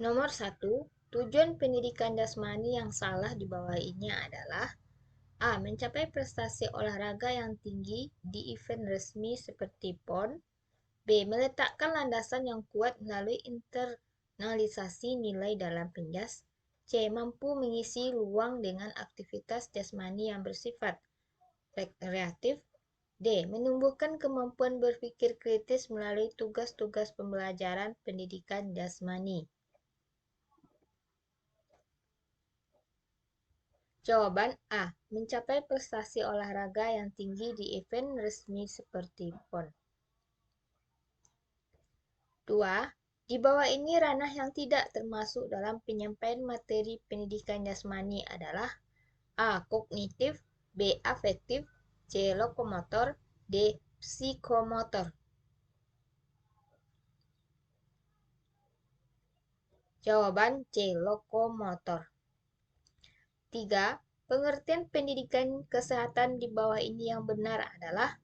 Nomor 1, tujuan pendidikan jasmani yang salah di bawah ini adalah A. Mencapai prestasi olahraga yang tinggi di event resmi seperti PON. B. Meletakkan landasan yang kuat melalui internalisasi nilai dalam penjas. C. Mampu mengisi ruang dengan aktivitas jasmani yang bersifat rekreatif. D. Menumbuhkan kemampuan berpikir kritis melalui tugas-tugas pembelajaran pendidikan jasmani. Jawaban A. Mencapai prestasi olahraga yang tinggi di event resmi seperti PON. 2. Di bawah ini ranah yang tidak termasuk dalam penyampaian materi pendidikan jasmani adalah A. Kognitif, B. Afektif, C. Lokomotor, D. Psikomotor. Jawaban C. Lokomotor. 3. Pengertian pendidikan kesehatan di bawah ini yang benar adalah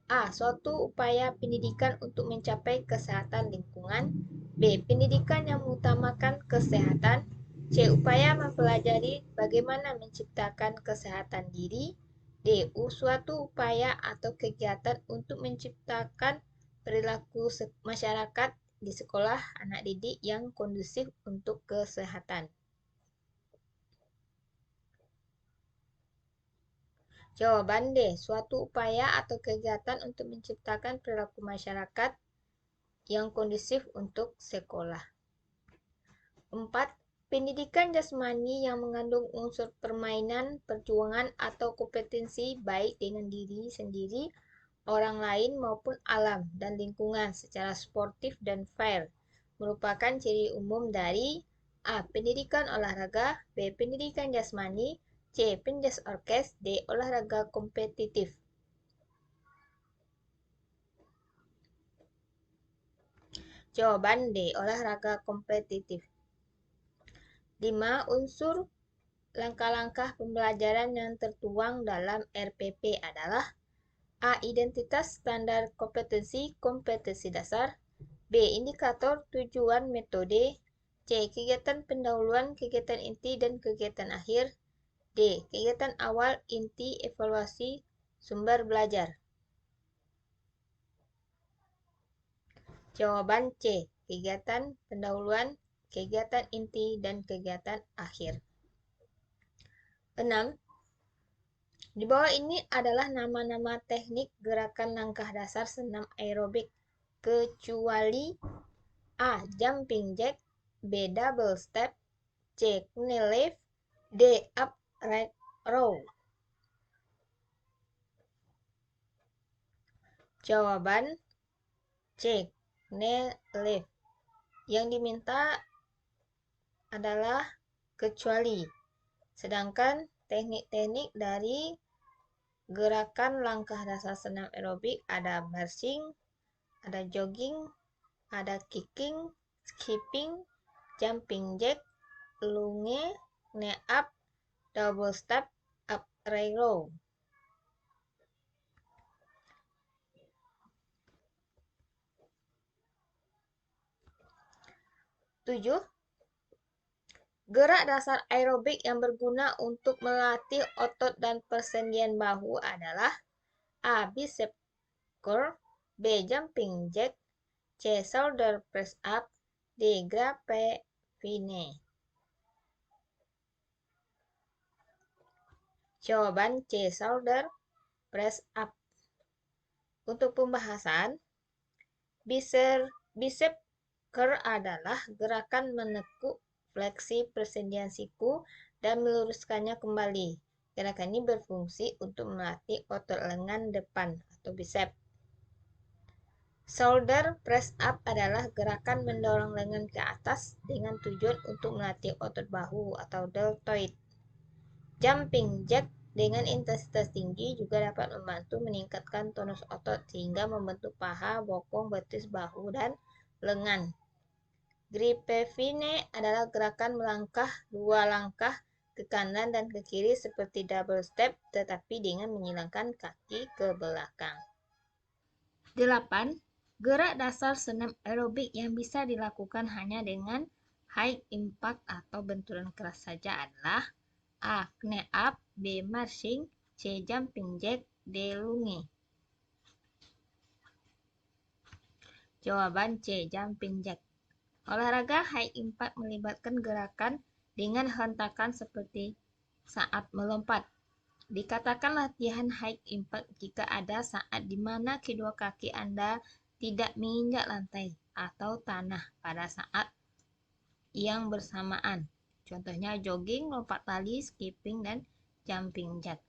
A. Suatu upaya pendidikan untuk mencapai kesehatan lingkungan. B. Pendidikan yang mengutamakan kesehatan. C. Upaya mempelajari bagaimana menciptakan kesehatan diri. D. Suatu upaya atau kegiatan untuk menciptakan perilaku masyarakat di sekolah anak didik yang kondusif untuk kesehatan. Jawaban D. Suatu upaya atau kegiatan untuk menciptakan perilaku masyarakat yang kondusif untuk sekolah. 4. Pendidikan jasmani yang mengandung unsur permainan, perjuangan, atau kompetensi baik dengan diri sendiri, orang lain maupun alam dan lingkungan secara sportif dan fair merupakan ciri umum dari A. Pendidikan olahraga, B. Pendidikan jasmani, C. Penjas orkes, D. Olahraga kompetitif. Jawaban D. Olahraga kompetitif. 5. Unsur langkah-langkah pembelajaran yang tertuang dalam RPP adalah A. Identitas standar kompetensi dasar. B. Indikator tujuan metode. C. Kegiatan pendahuluan, kegiatan inti, dan kegiatan akhir. D. Kegiatan awal, inti, evaluasi, sumber belajar. Jawaban C. Kegiatan pendahuluan, kegiatan inti, dan kegiatan akhir. 6. Di bawah ini adalah nama-nama teknik gerakan langkah dasar senam aerobik kecuali A. Jumping jack, B. Double step, C. Knee lift, D. Upright row. Jawaban C. Knee lift. Yang diminta adalah kecuali. Sedangkan teknik-teknik dari gerakan langkah dasar senam aerobik ada marching, ada jogging, ada kicking, skipping, jumping jack, lunge, knee up, double step, upright row. Tujuh. Gerak dasar aerobik yang berguna untuk melatih otot dan persendian bahu adalah A. Bicep curl, B. Jumping jack, C. Shoulder press up, D. Grappevine. Jawaban C. Shoulder press up. Untuk pembahasan, bicep curl adalah gerakan menekuk fleksi persendian siku dan meluruskannya kembali. Gerakan ini berfungsi untuk melatih otot lengan depan atau bicep. Shoulder press up adalah gerakan mendorong lengan ke atas dengan tujuan untuk melatih otot bahu atau deltoid. Jumping jack dengan intensitas tinggi juga dapat membantu meningkatkan tonus otot sehingga membentuk paha, bokong, betis, bahu, dan lengan. Grappevine adalah gerakan melangkah 2 langkah ke kanan dan ke kiri seperti double step tetapi dengan menyilangkan kaki ke belakang. 8. Gerak dasar senam aerobik yang bisa dilakukan hanya dengan high impact atau benturan keras saja adalah A. Knee up, B. Marching, C. Jumping jack, D. Lunge. Jawaban C. Jumping jack. Olahraga high impact melibatkan gerakan dengan hentakan seperti saat melompat. Dikatakan latihan high impact jika ada saat di mana kedua kaki Anda tidak menginjak lantai atau tanah pada saat yang bersamaan. Contohnya jogging, lompat tali, skipping, dan jumping jack.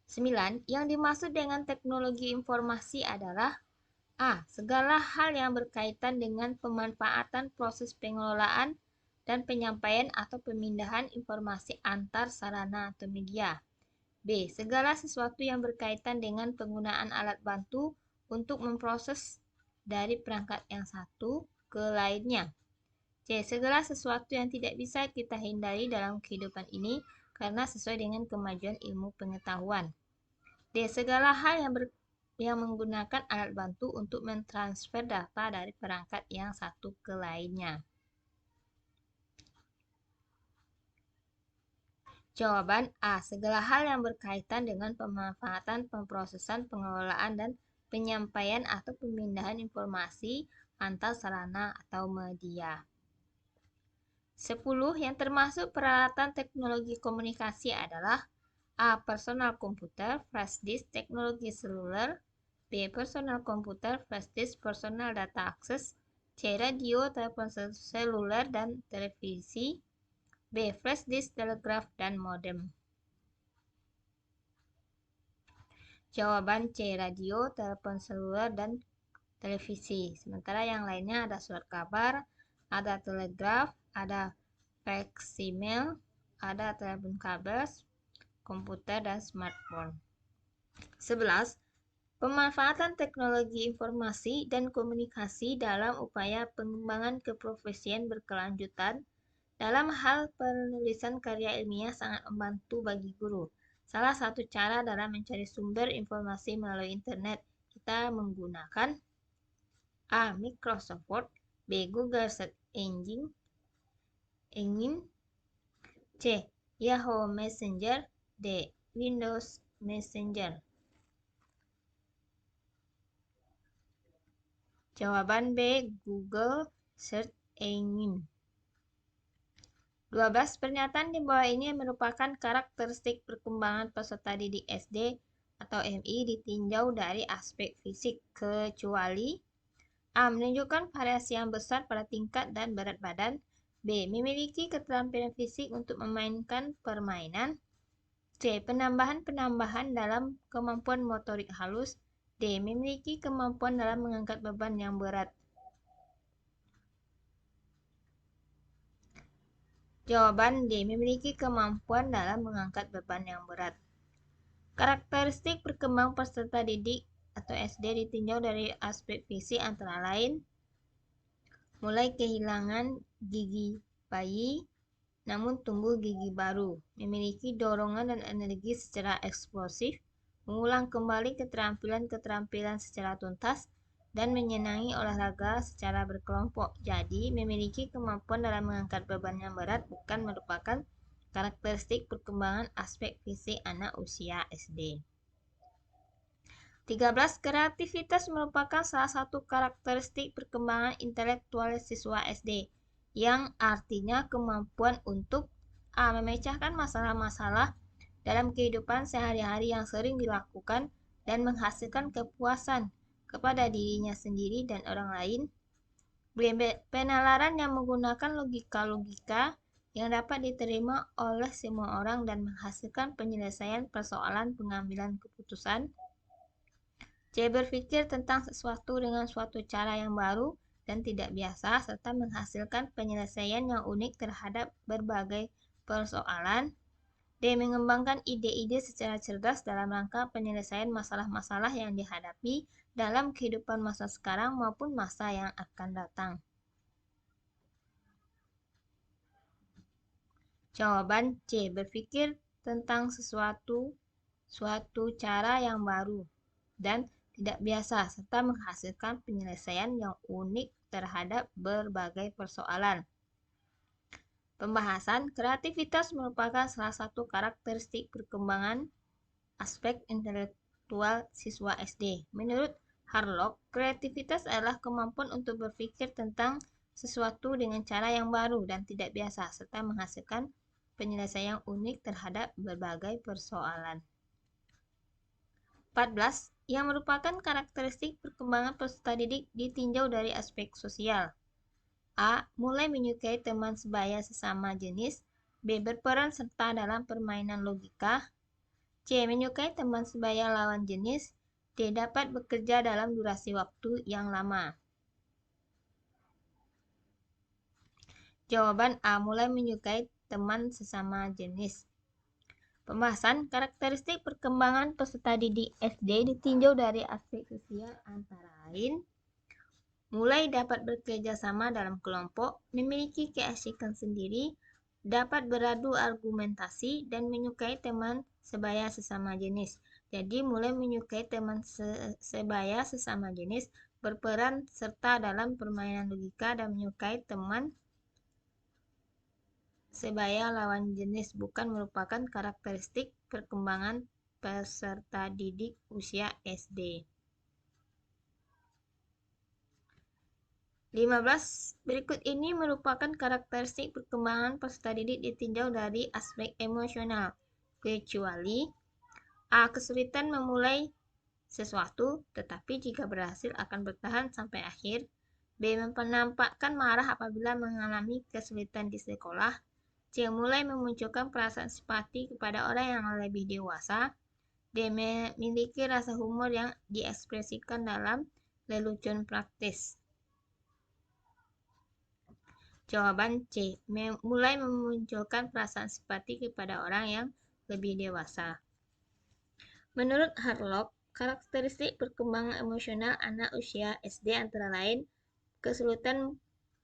9. Yang dimaksud dengan teknologi informasi adalah A. Segala hal yang berkaitan dengan pemanfaatan proses pengelolaan dan penyampaian atau pemindahan informasi antar sarana atau media. B. Segala sesuatu yang berkaitan dengan penggunaan alat bantu untuk memproses dari perangkat yang satu ke lainnya. C. Segala sesuatu yang tidak bisa kita hindari dalam kehidupan ini karena sesuai dengan kemajuan ilmu pengetahuan. D. Segala hal yang menggunakan alat bantu untuk mentransfer data dari perangkat yang satu ke lainnya. Jawaban A. Segala hal yang berkaitan dengan pemanfaatan, pemrosesan, pengelolaan, dan penyampaian atau pemindahan informasi antar sarana atau media. 10. Yang termasuk peralatan teknologi komunikasi adalah A. Personal komputer, flash disk, teknologi seluler. B. Personal komputer, flash disk, personal data access. C. Radio, telepon seluler, dan televisi. B. Flash disk, telegraf, dan modem. Jawaban C. Radio, telepon seluler, dan televisi. Sementara yang lainnya ada surat kabar, ada telegraf, ada fax email, ada telepon kabel, komputer, dan smartphone. 11. Pemanfaatan teknologi informasi dan komunikasi dalam upaya pengembangan keprofesian berkelanjutan dalam hal penulisan karya ilmiah sangat membantu bagi guru. Salah satu cara dalam mencari sumber informasi melalui internet, kita menggunakan A. Microsoft Word, B. Google Search Engine, C. Yahoo Messenger, D. Windows Messenger. Jawaban B. Google Search Engine. 12. Pernyataan di bawah ini merupakan karakteristik perkembangan peserta didik SD atau MI ditinjau dari aspek fisik, kecuali A. Menunjukkan variasi yang besar pada tingkat dan berat badan. B. Memiliki keterampilan fisik untuk memainkan permainan. C. Penambahan dalam kemampuan motorik halus. D. Memiliki kemampuan dalam mengangkat beban yang berat. Jawaban D. Memiliki kemampuan dalam mengangkat beban yang berat. Karakteristik berkembang peserta didik atau SD ditinjau dari aspek fisik antara lain mulai kehilangan gigi bayi namun tumbuh gigi baru, memiliki dorongan dan energi secara eksplosif, mengulang kembali keterampilan-keterampilan secara tuntas, dan menyenangi olahraga secara berkelompok. Jadi, memiliki kemampuan dalam mengangkat beban yang berat bukan merupakan karakteristik perkembangan aspek fisik anak usia SD. 13. Kreativitas merupakan salah satu karakteristik perkembangan intelektual siswa SD, yang artinya kemampuan untuk A. Memecahkan masalah-masalah dalam kehidupan sehari-hari yang sering dilakukan dan menghasilkan kepuasan kepada dirinya sendiri dan orang lain. B. Penalaran yang menggunakan logika-logika yang dapat diterima oleh semua orang dan menghasilkan penyelesaian persoalan pengambilan keputusan. C. Berpikir tentang sesuatu dengan suatu cara yang baru dan tidak biasa, serta menghasilkan penyelesaian yang unik terhadap berbagai persoalan. D. Mengembangkan ide-ide secara cerdas dalam rangka penyelesaian masalah-masalah yang dihadapi dalam kehidupan masa sekarang maupun masa yang akan datang. Jawaban C. Berpikir tentang suatu cara yang baru dan tidak biasa, serta menghasilkan penyelesaian yang unik terhadap berbagai persoalan. Pembahasan kreativitas merupakan salah satu karakteristik perkembangan aspek intelektual siswa SD. Menurut Harlock, kreativitas adalah kemampuan untuk berpikir tentang sesuatu dengan cara yang baru dan tidak biasa, serta menghasilkan penyelesaian unik terhadap berbagai persoalan. 14. Yang merupakan karakteristik perkembangan peserta didik ditinjau dari aspek sosial. A. Mulai menyukai teman sebaya sesama jenis. B. Berperan serta dalam permainan logika. C. Menyukai teman sebaya lawan jenis. D. Dapat bekerja dalam durasi waktu yang lama. Jawaban A. Mulai menyukai teman sesama jenis. Pembahasan karakteristik perkembangan peserta didik SD ditinjau dari aspek sosial antara lain mulai dapat bekerja sama dalam kelompok, memiliki keasikan sendiri, dapat beradu argumentasi, dan menyukai teman sebaya sesama jenis. Jadi, mulai menyukai teman sebaya sesama jenis, berperan serta dalam permainan logika, dan menyukai teman sebaya lawan jenis bukan merupakan karakteristik perkembangan peserta didik usia SD. 15. Berikut ini merupakan karakteristik perkembangan peserta didik ditinjau dari aspek emosional, kecuali A. Kesulitan memulai sesuatu, tetapi jika berhasil akan bertahan sampai akhir. B. Menampakkan marah apabila mengalami kesulitan di sekolah. C. Mulai memunculkan perasaan simpati kepada orang yang lebih dewasa. D. Memiliki rasa humor yang diekspresikan dalam lelucon praktis. Jawaban C. Mulai memunculkan perasaan simpati kepada orang yang lebih dewasa. Menurut Harlock, karakteristik perkembangan emosional anak usia SD antara lain kesulitan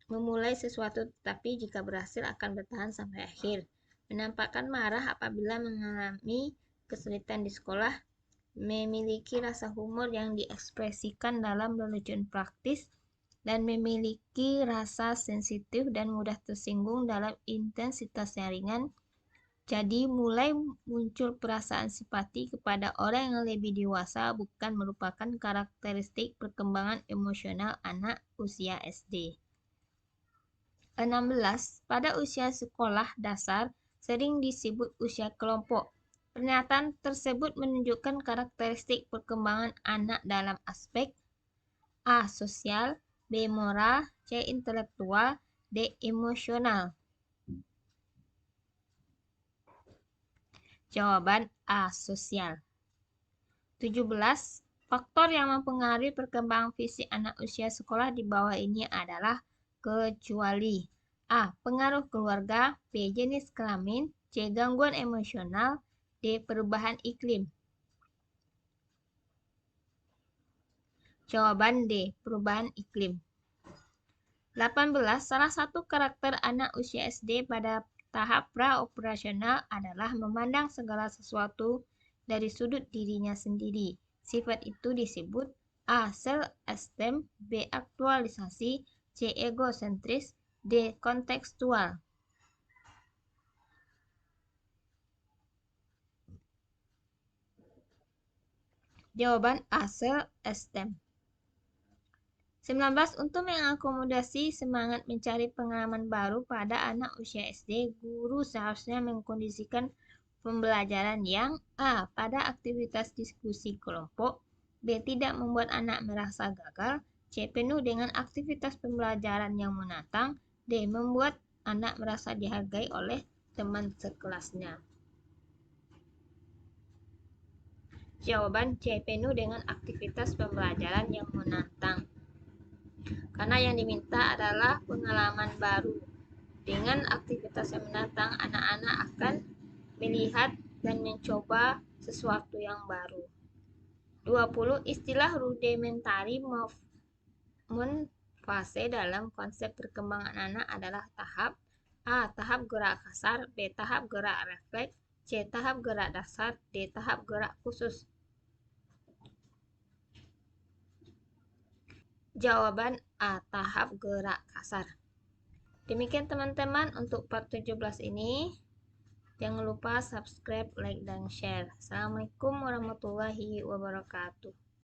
memulai sesuatu tetapi jika berhasil akan bertahan sampai akhir, menampakkan marah apabila mengalami kesulitan di sekolah, memiliki rasa humor yang diekspresikan dalam lelucon praktis, dan memiliki rasa sensitif dan mudah tersinggung dalam intensitas yang ringan. Jadi, mulai muncul perasaan simpati kepada orang yang lebih dewasa bukan merupakan karakteristik perkembangan emosional anak usia SD. 16. Pada usia sekolah dasar, sering disebut usia kelompok. Pernyataan tersebut menunjukkan karakteristik perkembangan anak dalam aspek A. Sosial, B. Moral, C. Intelektual, D. Emosional. Jawaban A. Sosial. 17. Faktor yang mempengaruhi perkembangan fisik anak usia sekolah di bawah ini adalah kecuali A. Pengaruh keluarga, B. Jenis kelamin, C. Gangguan emosional, D. Perubahan iklim. Jawaban D. Perubahan iklim. 18. Salah satu karakter anak usia SD pada tahap pra-operasional adalah memandang segala sesuatu dari sudut dirinya sendiri. Sifat itu disebut A. Self-esteem, B. Aktualisasi, C. Egosentris, D. Kontekstual. Jawaban A. Self-esteem. 19. Untuk mengakomodasi semangat mencari pengalaman baru pada anak usia SD, guru seharusnya mengkondisikan pembelajaran yang A. Pada aktivitas diskusi kelompok, B. Tidak membuat anak merasa gagal, C. Penuh dengan aktivitas pembelajaran yang menantang, D. Membuat anak merasa dihargai oleh teman sekelasnya. Jawaban C. Penuh dengan aktivitas pembelajaran yang menantang. Karena yang diminta adalah pengalaman baru. Dengan aktivitas yang menantang, anak-anak akan melihat dan mencoba sesuatu yang baru. 20. Istilah rudimentary movement fase dalam konsep perkembangan anak adalah tahap A. Tahap gerak kasar, B. Tahap gerak refleks, C. Tahap gerak dasar, D. Tahap gerak khusus. Jawaban A. Tahap gerak kasar. Demikian teman-teman untuk part 17 ini. Jangan lupa subscribe, like, dan share. Assalamualaikum warahmatullahi wabarakatuh.